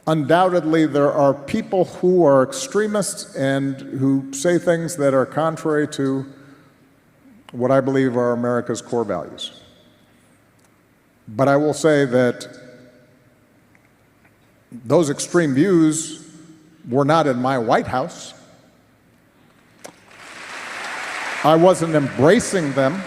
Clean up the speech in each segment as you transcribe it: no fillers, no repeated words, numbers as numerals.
undoubtedly there are people who are extremists and who say things that are contrary to what I believe are America's core values. But I will say that those extreme views were not in my White House. I wasn't embracing them.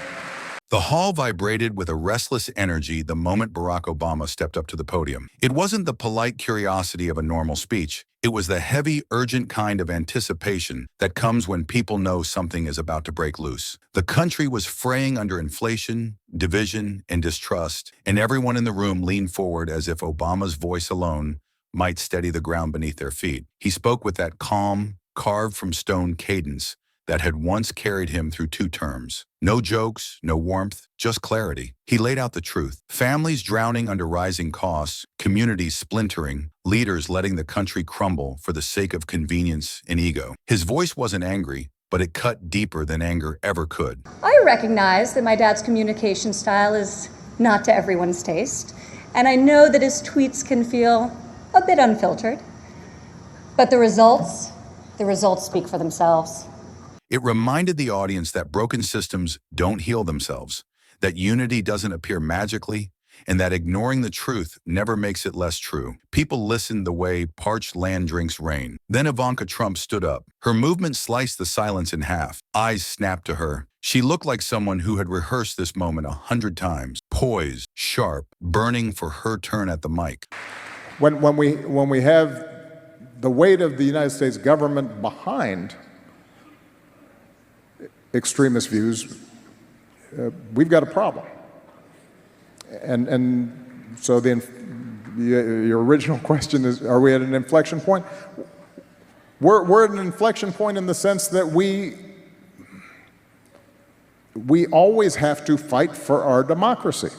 The hall vibrated with a restless energy the moment Barack Obama stepped up to the podium. It wasn't the polite curiosity of a normal speech. It was the heavy, urgent kind of anticipation that comes when people know something is about to break loose. The country was fraying under inflation, division, and distrust, and everyone in the room leaned forward as if Obama's voice alone might steady the ground beneath their feet. He spoke with that calm, carved-from-stone cadence that had once carried him through 2 terms. No jokes, no warmth, just clarity. He laid out the truth. Families drowning under rising costs, communities splintering, leaders letting the country crumble for the sake of convenience and ego. His voice wasn't angry, but it cut deeper than anger ever could. I recognize that my dad's communication style is not to everyone's taste, and I know that his tweets can feel a bit unfiltered. But the results speak for themselves. It reminded the audience that broken systems don't heal themselves, that unity doesn't appear magically, and that ignoring the truth never makes it less true. People listened the way parched land drinks rain. Then Ivanka Trump stood up. Her movement sliced the silence in half. Eyes snapped to her. She looked like someone who had rehearsed this moment 100 times, poised, sharp, burning for her turn at the mic. When we have the weight of the United States government behind extremist views, we've got a problem. And so your original question is, are we at an inflection point? We're at an inflection point in the sense that we always have to fight for our democracy.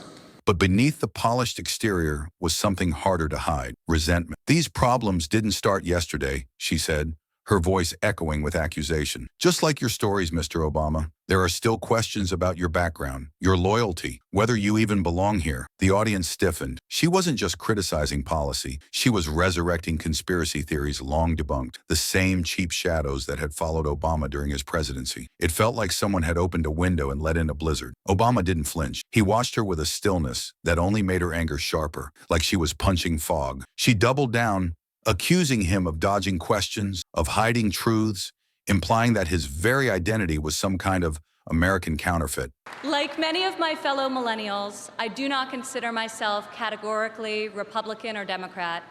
But beneath the polished exterior was something harder to hide: resentment. These problems didn't start yesterday, she said, her voice echoing with accusation. Just like your stories, Mr. Obama, there are still questions about your background, your loyalty, whether you even belong here. The audience stiffened. She wasn't just criticizing policy. She was resurrecting conspiracy theories long debunked, the same cheap shadows that had followed Obama during his presidency. It felt like someone had opened a window and let in a blizzard. Obama didn't flinch. He watched her with a stillness that only made her anger sharper, like she was punching fog. She doubled down, accusing him of dodging questions, of hiding truths, implying that his very identity was some kind of American counterfeit. Like many of my fellow millennials, I do not consider myself categorically Republican or Democrat.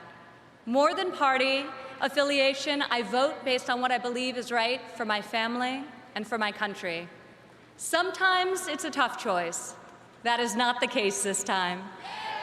More than party affiliation, I vote based on what I believe is right for my family and for my country. Sometimes it's a tough choice. That is not the case this time.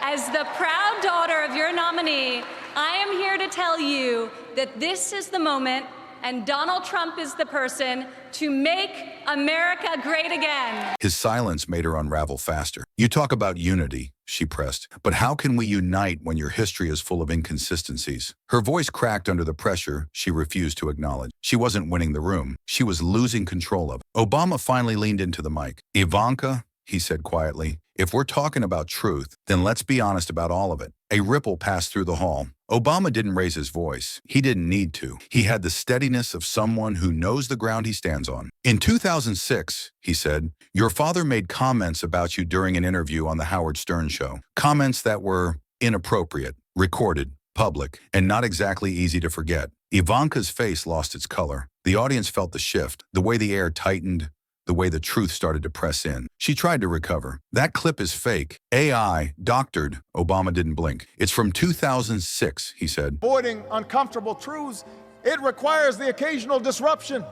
As the proud daughter of your nominee, I am here to tell you that this is the moment, and Donald Trump is the person to make America great again. His silence made her unravel faster. You talk about unity, she pressed, but how can we unite when your history is full of inconsistencies? Her voice cracked under the pressure she refused to acknowledge. She wasn't winning the room. She was losing control of it. Obama finally leaned into the mic. Ivanka, he said quietly, if we're talking about truth, then let's be honest about all of it. A ripple passed through the hall. Obama didn't raise his voice. He didn't need to. He had the steadiness of someone who knows the ground he stands on. In 2006, he said, your father made comments about you during an interview on the Howard Stern show. Comments that were inappropriate, recorded, public, and not exactly easy to forget. Ivanka's face lost its color. The audience felt the shift, the way the air tightened, the way the truth started to press in. She tried to recover. That clip is fake. AI, doctored. Obama didn't blink. It's from 2006, he said. Avoiding uncomfortable truths, it requires the occasional disruption,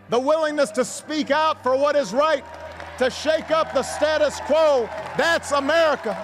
the willingness to speak out for what is right, to shake up the status quo. That's America.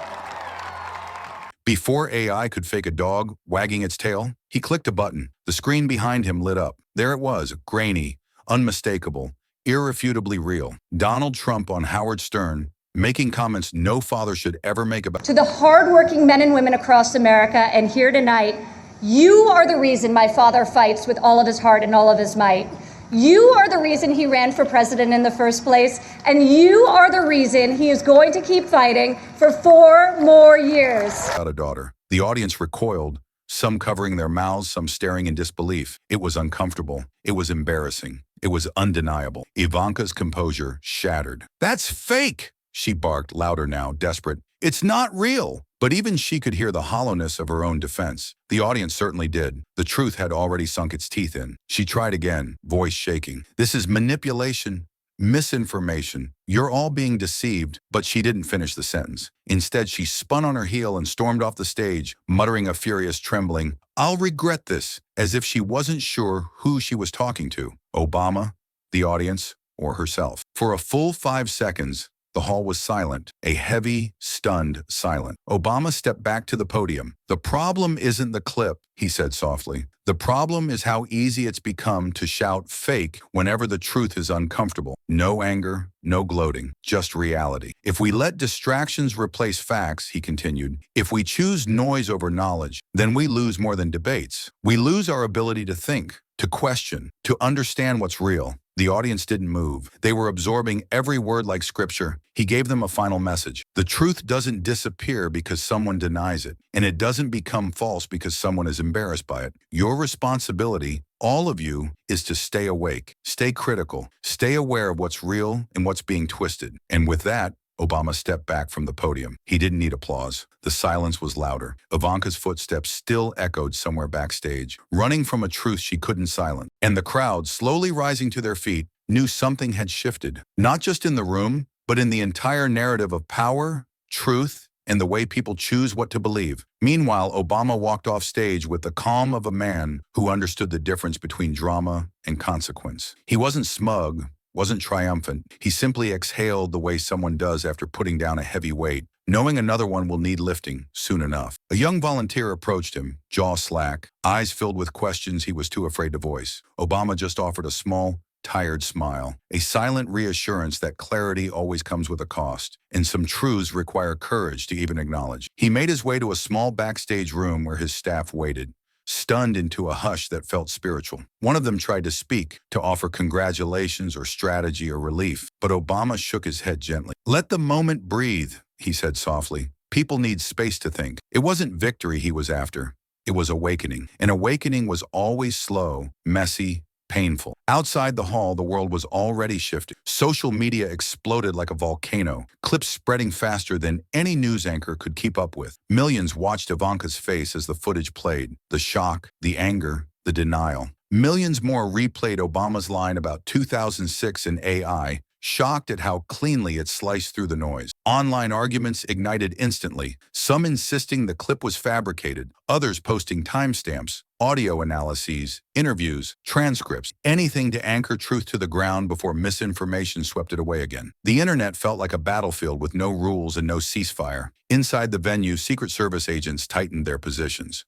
Before AI could fake a dog wagging its tail, he clicked a button. The screen behind him lit up. There it was, grainy, unmistakable, irrefutably real. Donald Trump on Howard Stern, making comments no father should ever make about. To the hardworking men and women across America and here tonight, you are the reason my father fights with all of his heart and all of his might. You are the reason he ran for president in the first place, and you are the reason he is going to keep fighting for 4 more years. About a daughter. The audience recoiled, some covering their mouths, some staring in disbelief. It was uncomfortable. It was embarrassing. It was undeniable. Ivanka's composure shattered. "That's fake!" she barked, louder now, desperate. "It's not real!" But even she could hear the hollowness of her own defense. The audience certainly did. The truth had already sunk its teeth in. She tried again, voice shaking. "This is manipulation. Misinformation. You're all being deceived," but she didn't finish the sentence. Instead, she spun on her heel and stormed off the stage, muttering a furious trembling, "I'll regret this," as if she wasn't sure who she was talking to, Obama, the audience, or herself. For a full 5 seconds, the hall was silent, a heavy, stunned silence. Obama stepped back to the podium. "The problem isn't the clip," he said softly. "The problem is how easy it's become to shout fake whenever the truth is uncomfortable. No anger, no gloating, just reality. If we let distractions replace facts," he continued, "if we choose noise over knowledge, then we lose more than debates. We lose our ability to think, to question, to understand what's real." The audience didn't move. They were absorbing every word like scripture. He gave them a final message. The truth doesn't disappear because someone denies it, and it doesn't become false because someone is embarrassed by it. Your responsibility, all of you, is to stay awake, stay critical, stay aware of what's real and what's being twisted. And with that, Obama stepped back from the podium. He didn't need applause. The silence was louder. Ivanka's footsteps still echoed somewhere backstage, running from a truth she couldn't silence. And the crowd, slowly rising to their feet, knew something had shifted. Not just in the room, but in the entire narrative of power, truth, and the way people choose what to believe. Meanwhile, Obama walked off stage with the calm of a man who understood the difference between drama and consequence. He wasn't smug, wasn't triumphant. He simply exhaled the way someone does after putting down a heavy weight, knowing another one will need lifting soon enough. A young volunteer approached him, jaw slack, eyes filled with questions he was too afraid to voice. Obama just offered a small, tired smile, a silent reassurance that clarity always comes with a cost, and some truths require courage to even acknowledge. He made his way to a small backstage room where his staff waited, stunned into a hush that felt spiritual. One of them tried to speak, to offer congratulations or strategy or relief, but Obama shook his head gently. "Let the moment breathe," he said softly. "People need space to think." It wasn't victory he was after. It was awakening. And awakening was always slow, messy, painful. Outside the hall, the world was already shifting. Social media exploded like a volcano, clips spreading faster than any news anchor could keep up with. Millions watched Ivanka's face as the footage played. The shock, the anger, the denial. Millions more replayed Obama's line about 2006 and AI, shocked at how cleanly it sliced through the noise. Online arguments ignited instantly, some insisting the clip was fabricated, others posting timestamps, audio analyses, interviews, transcripts, anything to anchor truth to the ground before misinformation swept it away again. The internet felt like a battlefield with no rules and no ceasefire. Inside the venue, Secret Service agents tightened their positions.